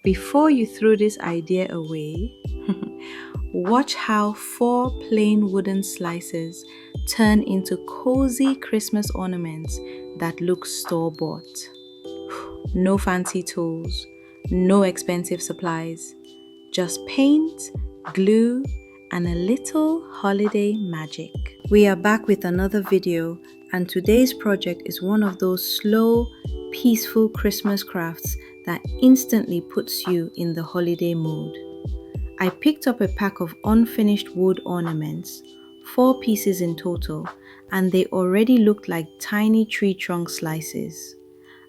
Before you throw this idea away, watch how 4 plain wooden slices turn into cozy Christmas ornaments that look store-bought. No fancy tools, no expensive supplies, just paint, glue, and a little holiday magic. We are back with another video, and today's project is one of those slow, peaceful Christmas crafts that instantly puts you in the holiday mood. I picked up a pack of unfinished wood ornaments, 4 pieces in total, and they already looked like tiny tree trunk slices.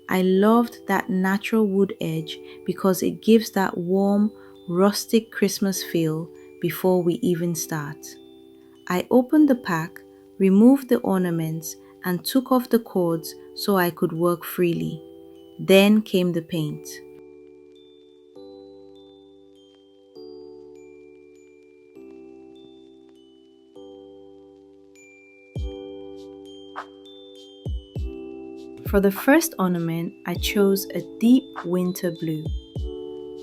I loved that natural wood edge because it gives that warm, rustic Christmas feel before we even start. I opened the pack, removed the ornaments, and took off the cords so I could work freely. Then came the paint. For the first ornament, I chose a deep winter blue.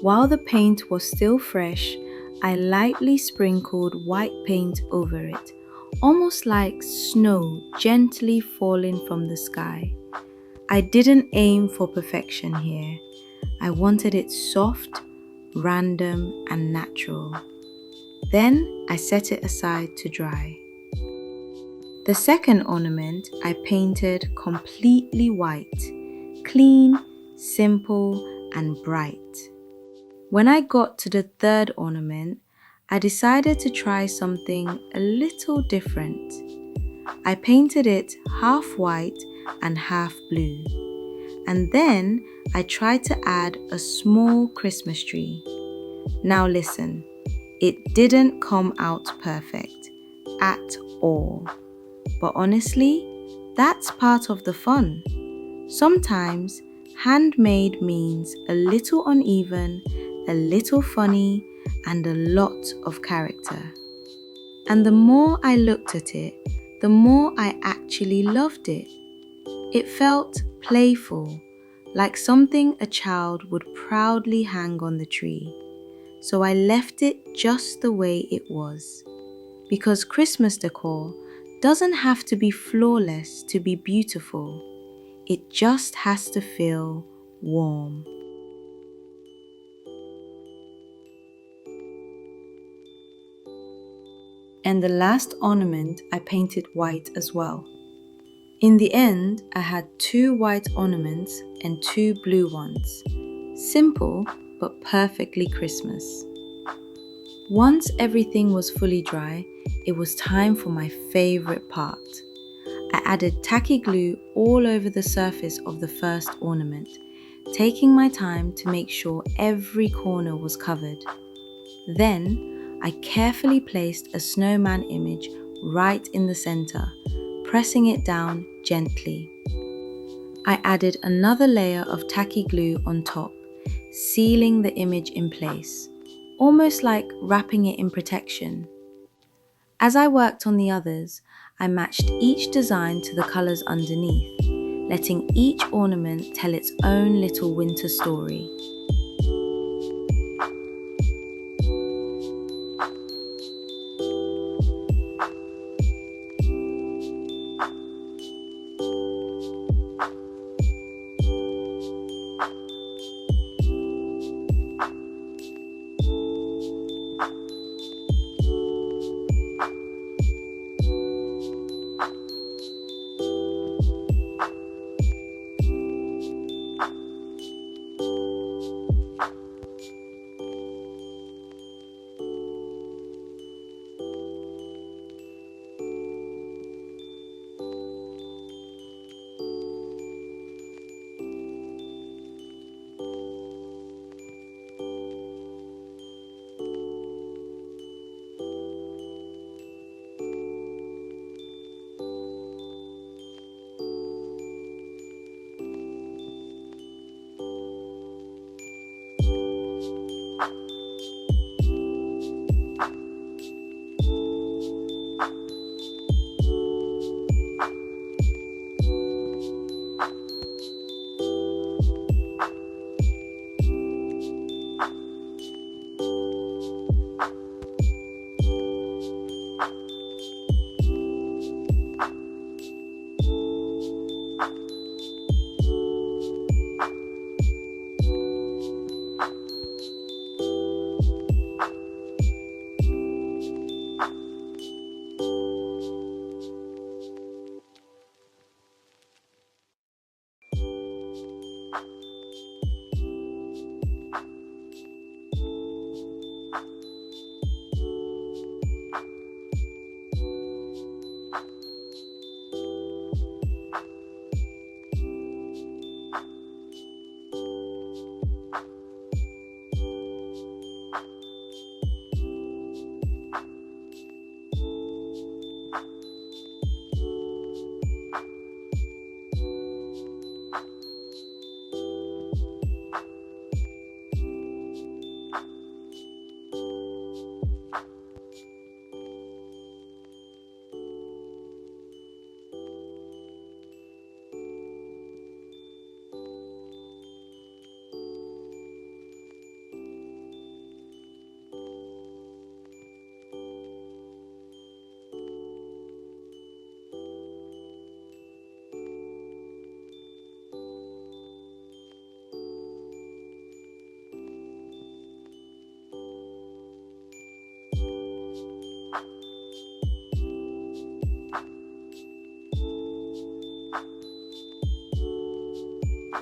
While the paint was still fresh, I lightly sprinkled white paint over it, almost like snow gently falling from the sky. I didn't aim for perfection here. I wanted it soft, random, and natural. Then I set it aside to dry. The second ornament I painted completely white, clean, simple, and bright. When I got to the third ornament, I decided to try something a little different. I painted it half white and half blue. And then I tried to add a small Christmas tree. Now listen, it didn't come out perfect at all. But honestly, that's part of the fun. Sometimes handmade means a little uneven, a little funny, and a lot of character. And the more I looked at it, the more I actually loved it. It felt playful, like something a child would proudly hang on the tree. So I left it just the way it was. Because Christmas decor doesn't have to be flawless to be beautiful. It just has to feel warm. And the last ornament I painted white as well. In the end, I had 2 white ornaments and 2 blue ones. Simple, but perfectly Christmas. Once everything was fully dry, it was time for my favorite part. I added tacky glue all over the surface of the first ornament, taking my time to make sure every corner was covered. Then, I carefully placed a snowman image right in the center, pressing it down gently. I added another layer of tacky glue on top, sealing the image in place, almost like wrapping it in protection. As I worked on the others, I matched each design to the colors underneath, letting each ornament tell its own little winter story.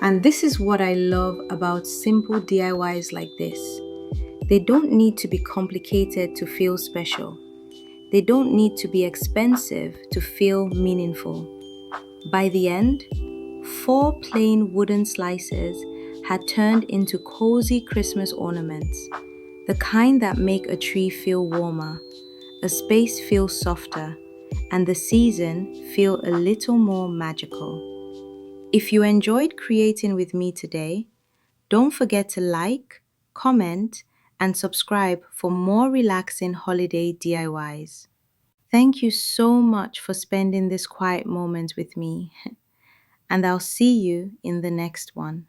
And this is what I love about simple DIYs like this. They don't need to be complicated to feel special. They don't need to be expensive to feel meaningful. By the end, 4 plain wooden slices had turned into cozy Christmas ornaments, the kind that make a tree feel warmer, a space feel softer, and the season feel a little more magical. If you enjoyed creating with me today, don't forget to like, comment, and subscribe for more relaxing holiday DIYs. Thank you so much for spending this quiet moment with me, and I'll see you in the next one.